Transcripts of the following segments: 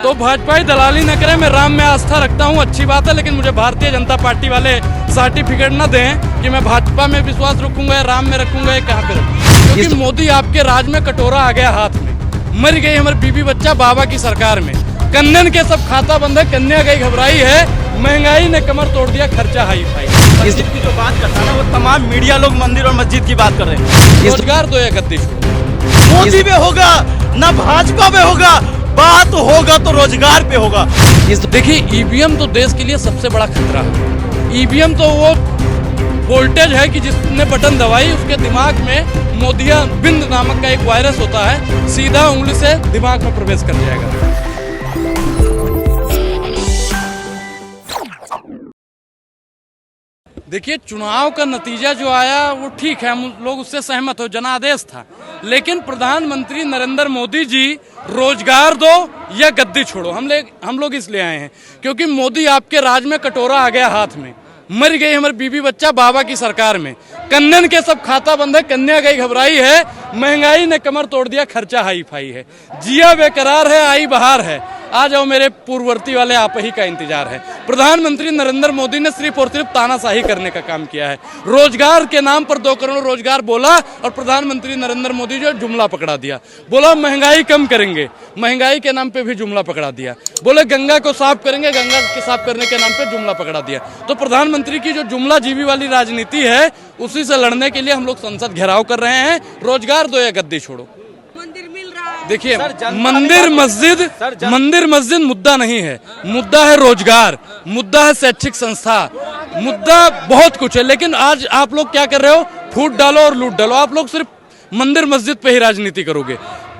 तो भाजपाई दलाली न करें। मैं राम में आस्था रखता हूँ, अच्छी बात है, लेकिन मुझे भारतीय जनता पार्टी वाले सर्टिफिकेट न दें कि मैं भाजपा में विश्वास रखूंगा या राम में रखूंगा या कहाँ पे रखूंगा। क्योंकि मोदी आपके राज में कटोरा आ गया हाथ में, मर गई हमारी बीबी बच्चा बाबा की सरकार में, कन्नन के सब खाता बंद है, कन्या गई घबराई है, महंगाई ने कमर तोड़ दिया, खर्चा हाई फाई। मस्जिद की जो बात करता है ना, वो तमाम मीडिया लोग मंदिर और मस्जिद की बात कर रहे हैं। रोजगार दो या गद्दी मोदी पे होगा ना भाजपा पे होगा, बात होगा तो रोजगार पे होगा। देखिए ईवीएम तो देश के लिए सबसे बड़ा खतरा है। ईवीएम तो वो वोल्टेज है कि जिसने बटन दबाई उसके दिमाग में मोदिया बिंद नामक का एक वायरस होता है, सीधा उंगली से दिमाग में प्रवेश कर जाएगा। देखिए चुनाव का नतीजा जो आया वो ठीक है, हम लोग उससे सहमत हो, जनादेश था, लेकिन प्रधानमंत्री नरेंद्र मोदी जी रोजगार दो या गद्दी छोड़ो हम लोग इसलिए आए हैं क्योंकि मोदी आपके राज में कटोरा आ गया हाथ में, मर गई हमारी बीबी बच्चा बाबा की सरकार में, कन्नन के सब खाता बंद है, कन्या गई घबराई है, महंगाई ने कमर तोड़ दिया, खर्चा हाई फाई है, जिया बेकरार है, आई बहार है, आ जाओ मेरे पूर्ववर्ती वाले आप ही का इंतजार है। प्रधानमंत्री नरेंद्र मोदी ने सिर्फ और सिर्फ तानाशाही करने का काम किया है। रोजगार के नाम पर 2 करोड़ रोजगार बोला और प्रधानमंत्री नरेंद्र मोदी जो जुमला पकड़ा दिया, बोला महंगाई कम करेंगे, महंगाई के नाम पे भी जुमला पकड़ा दिया, बोले गंगा को साफ करेंगे, गंगा के साफ करने के नाम पे जुमला पकड़ा दिया। तो प्रधानमंत्री की जो जुमला जीवी वाली राजनीति है उसी से लड़ने के लिए हम लोग संसद घेराव कर रहे हैं। रोजगार दो या गद्दी छोड़ो। देखिए मंदिर मस्जिद मुद्दा नहीं है, मुद्दा है रोजगार, मुद्दा है शैक्षिक संस्था, मुद्दा बहुत कुछ है। लेकिन आज आप लोग क्या कर रहे हो, फूट डालो और लूट डालो। आप लोग सिर्फ मंदिर मस्जिद पे ही राजनीति करोगे,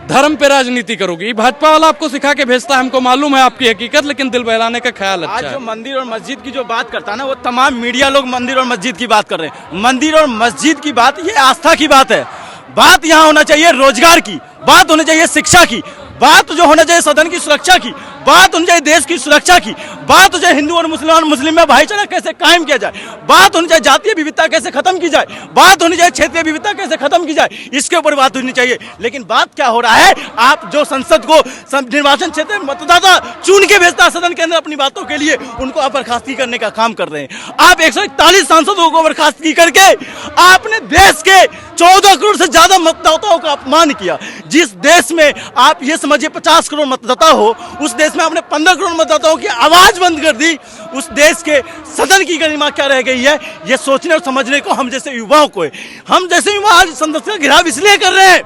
धर्म पे राजनीति करोगे। भाजपा वाला आपको सिखा के भेजता है, हमको मालूम है आपकी हकीकत, लेकिन दिल बहलाने का ख्याल अच्छा है। आज जो मंदिर और मस्जिद की जो बात करता है ना, वो तमाम मीडिया लोग मंदिर और मस्जिद की बात कर रहे हैं। मंदिर और मस्जिद की बात ये आस्था की बात है। बात यहाँ होना चाहिए रोजगार की, बात होनी चाहिए शिक्षा की, बात जो होना चाहिए सदन की सुरक्षा की, बात होनी चाहिए देश की सुरक्षा की, बात हो जाए हिंदू और मुस्लिम में भाईचारा कैसे कायम किया जाए, बात होनी चाहिए जातीय विविधता कैसे खत्म की जाए, बात होनी चाहिए क्षेत्रीय विविधता कैसे खत्म की जाए, इसके ऊपर बात होनी चाहिए। लेकिन बात क्या हो रहा है, आप जो संसद को निर्वाचन क्षेत्र में मतदाता चुन के भेजता है सदन के अंदर अपनी बातों के लिए, उनको आप बर्खास्तगी करने का काम कर रहे हैं। आप 141 सांसदों को बर्खास्तगी करके आपने देश के 14 करोड़ से ज्यादा मतदाताओं का अपमान किया। जिस देश में आप ये समझिए 50 करोड़ मतदाता हो, उस देश में आपने 15 करोड़ मतदाताओं की आवाज बंद कर दी। उस देश के सदन की गरिमा क्या रह गई है, ये सोचने और समझने को हम जैसे युवाओं को है। हम जैसे युवा आज संसद का घेराव इसलिए कर रहे हैं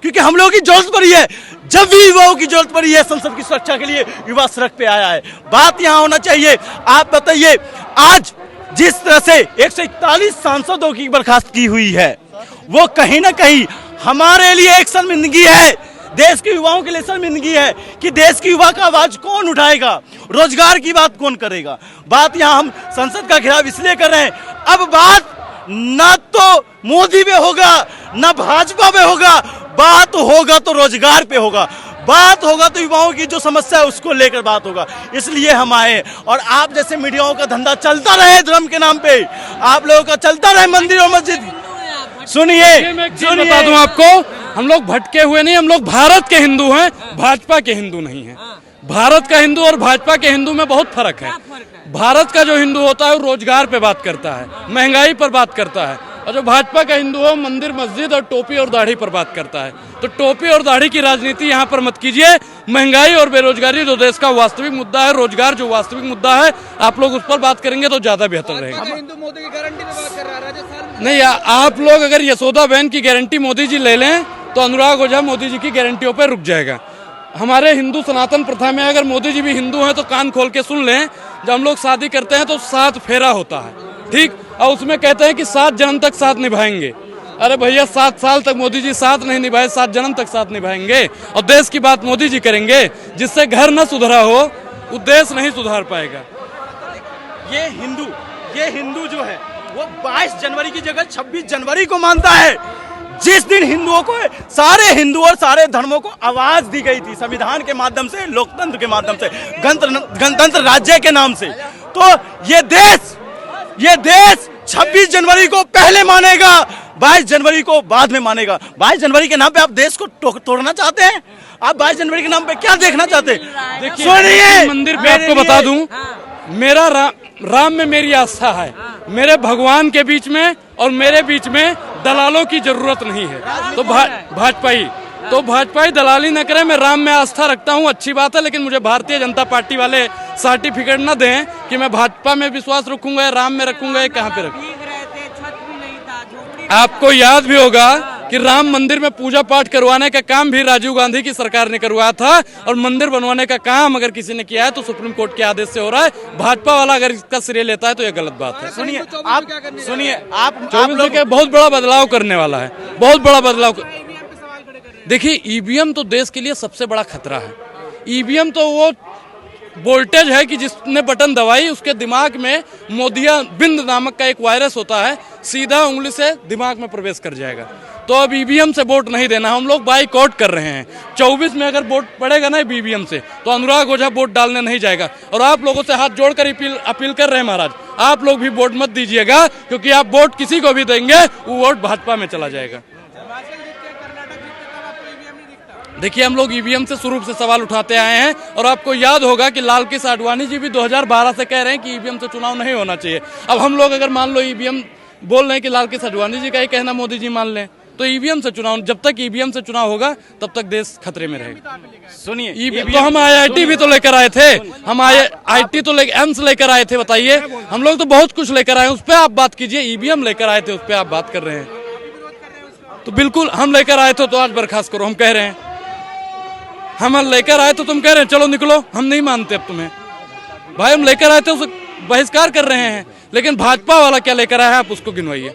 क्योंकि हम लोगों की जरूरत पड़ी है। जब भी युवाओं की जरूरत पड़ी है, संसद की सुरक्षा के लिए युवा सड़क पे आया है। बात यहाँ होना चाहिए, आप बताइए आज जिस तरह से 141 सांसदों की बर्खास्तगी हुई है, वो कहीं ना कहीं हमारे लिए एक शर्मिंदगी है, देश के युवाओं के लिए शर्मिंदगी है कि देश के युवा का आवाज कौन उठाएगा, रोजगार की बात कौन करेगा। बात यहाँ हम संसद का घेराव इसलिए कर रहे हैं। अब बात ना तो मोदी पे होगा ना भाजपा पे होगा, बात होगा तो रोजगार पे होगा, बात होगा तो युवाओं की जो समस्या है उसको लेकर बात होगा। इसलिए हम आए और आप जैसे मीडियाओं का धंधा चलता रहे धर्म के नाम पे, आप लोगों का चलता रहे मंदिर और मस्जिद। सुनिए बता दूं आपको, हम लोग भटके हुए नहीं, हम लोग भारत के हिंदू हैं, भाजपा के हिंदू नहीं हैं। भारत का हिंदू और भाजपा के हिंदू में बहुत फर्क है। भारत का जो हिंदू होता है वो रोजगार पे बात करता है, महंगाई पर बात करता है, और जो भाजपा का हिंदू हो मंदिर मस्जिद और टोपी और दाढ़ी पर बात करता है। तो टोपी और दाढ़ी की राजनीति यहाँ पर मत कीजिए। महंगाई और बेरोजगारी जो देश का वास्तविक मुद्दा है, रोजगार जो वास्तविक मुद्दा है, आप लोग उस पर बात करेंगे तो ज्यादा बेहतर रहेगा। हिंदू मोदी की गारंटी पे बात कर रहा है राजस्थान नहीं, आप लोग अगर यशोदा बहन की गारंटी मोदी जी ले लें तो अनुराग ओझा मोदी जी की गारंटियों पर रुक जाएगा। हमारे हिंदू सनातन प्रथा में अगर मोदी जी भी हिंदू हैं तो कान खोल के सुन लें, जब हम लोग शादी करते हैं तो 7 फेरा होता है, ठीक, और उसमें कहते हैं कि 7 जन्म तक साथ निभाएंगे। अरे भैया 7 साल तक मोदी जी साथ नहीं निभाए, 7 जन्म तक साथ निभाएंगे। और देश की बात मोदी जी करेंगे, जिससे घर न सुधरा हो वो देश नहीं सुधार पाएगा। ये हिंदू जो है वो 22 जनवरी की जगह 26 जनवरी को मानता है, जिस दिन हिंदुओं को, सारे हिंदू और सारे धर्मों को आवाज दी गई थी संविधान के माध्यम से, लोकतंत्र के माध्यम से, गणतंत्र राज्य के नाम से। तो ये देश 26 जनवरी को पहले मानेगा, 22 जनवरी को बाद में मानेगा। 22 जनवरी के नाम पे आप देश को तोड़ना चाहते हैं। आप 22 जनवरी के नाम पे क्या देखना चाहते हैं? देखिए, सुनिए, मंदिर पे मेरे आपको लिए- बता दूं, मेरा राम में मेरी आस्था है। मेरे भगवान के बीच में और मेरे बीच में दलालों की जरूरत नहीं है। तो भाजपाई दलाली न करें। मैं राम में आस्था रखता हूं, अच्छी बात है, लेकिन मुझे भारतीय जनता पार्टी वाले सर्टिफिकेट न दें कि मैं भाजपा में विश्वास रखूंगा या राम में रखूंगा या कहाँ पे रखूंगा। आपको याद भी होगा कि राम मंदिर में पूजा पाठ करवाने का काम भी राजीव गांधी की सरकार ने करवाया था, और मंदिर बनवाने का काम अगर किसी ने किया है तो सुप्रीम कोर्ट के आदेश से हो रहा है। भाजपा वाला अगर इसका श्रेय लेता है तो यह गलत बात है। सुनिए आप 24 में क्या बहुत बड़ा बदलाव करने वाला है, बहुत बड़ा बदलाव। देखिए, ईवीएम तो देश के लिए सबसे बड़ा खतरा है। ईवीएम तो वो वोल्टेज है कि जिसने बटन दबाई उसके दिमाग में मोदिया बिंद नामक का एक वायरस होता है, सीधा उंगली से दिमाग में प्रवेश कर जाएगा। तो अब ईवीएम से वोट नहीं देना, हम लोग बाइकआउट कर रहे हैं। 24 में अगर वोट पड़ेगा ना ईवीएम से तो अनुराग ओझा वोट डालने नहीं जाएगा। और आप लोगों से हाथ जोड़कर अपील कर रहे हैं महाराज, आप लोग भी वोट मत दीजिएगा, क्योंकि आप वोट किसी को भी देंगे वो वोट भाजपा में चला जाएगा। देखिए, हम लोग ईवीएम से शुरू से सवाल उठाते आए हैं, और आपको याद होगा कि लाल कृष्ण आडवाणी जी भी 2012 से कह रहे हैं कि ईवीएम से चुनाव नहीं होना चाहिए। अब हम लोग अगर मान लो ईवीएम बोल रहे हैं कि लाल कृष्ण आडवाणी जी का ही कहना मोदी जी मान लें, तो ईवीएम से चुनाव, जब तक ईवीएम से चुनाव होगा तब तक देश खतरे में रहेगा। सुनिए, तो हम IIT भी तो लेकर आए थे, हम IIT तो एम्स लेकर आए थे। बताइए, हम लोग तो बहुत कुछ लेकर आए, उस पर आप बात कीजिए। ईवीएम लेकर आए थे, उस पर आप बात कर रहे हैं। तो बिल्कुल हम लेकर आए थे तो आज बर्खास्त करो, हम कह रहे हैं। हम लेकर आए तो तुम कह रहे हैं चलो निकलो, हम नहीं मानते अब तुम्हें। भाई, हम लेकर आए थे उसे बहिष्कार कर रहे हैं, लेकिन भाजपा वाला क्या लेकर आया है आप उसको गिनवाइए।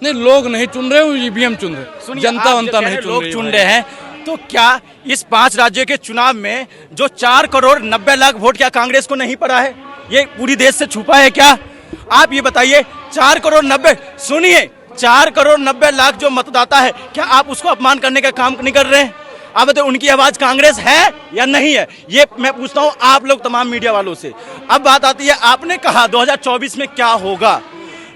नहीं, लोग नहीं चुन रहे, वो ईवीएम चुन रहे, जनता वंता नहीं चुन रही। लोग चुन रहे हैं, तो क्या इस 5 राज्यों के चुनाव में जो 4 करोड़ 90 लाख वोट क्या कांग्रेस को नहीं पड़ा है? ये पूरी देश से छुपा है क्या? आप ये बताइए, 4 करोड़ 90 लाख जो मतदाता है, क्या आप उसको अपमान करने का काम नहीं कर रहे हैं? आप बताइए, उनकी आवाज कांग्रेस है या नहीं है? ये मैं पूछता हूं आप लोग तमाम मीडिया वालों से। अब बात आती है, आपने कहा 2024 में क्या होगा।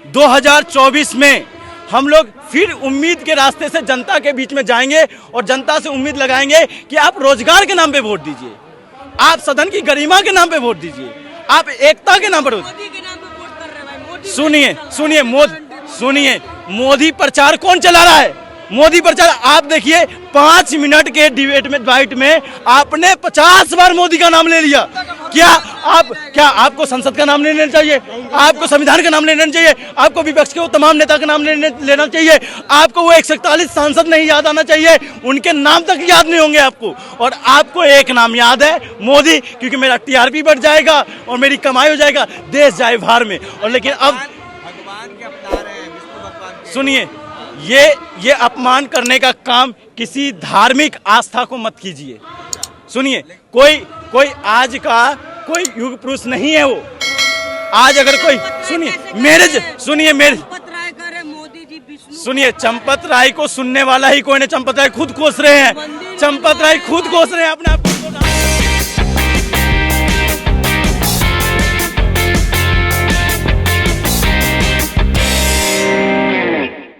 2024 में हम लोग फिर उम्मीद के रास्ते से जनता के बीच में जाएंगे और जनता से उम्मीद लगाएंगे कि आप रोजगार के नाम पे वोट दीजिए, आप सदन की गरिमा के नाम पे वोट दीजिए, आप एकता के नाम पर वोट। सुनिए, मोदी प्रचार कौन चला रहा है? मोदी प्रचार आप देखिए, 5 मिनट के डिबेट में आपने 50 बार मोदी का नाम ले लिया। क्या आपको संसद का नाम नहीं लेना चाहिए? आपको संविधान का नाम लेना चाहिए? आपको विपक्ष के वो तमाम नेता का नाम लेना चाहिए? आपको वो 141 सांसद नहीं याद आना चाहिए? उनके नाम तक याद नहीं होंगे आपको, और आपको एक नाम याद है, मोदी, क्योंकि मेरा TRP बढ़ जाएगा और मेरी कमाई हो जाएगा, देश जाए भार में। और लेकिन अब सुनिए, ये अपमान करने का काम किसी धार्मिक आस्था को मत कीजिए। सुनिए, कोई आज का कोई युग पुरुष नहीं है वो। आज अगर कोई सुनिए, चंपत राय को सुनने वाला ही कोई नहीं। चंपत राय खुद कोस रहे हैं, अपने आप को।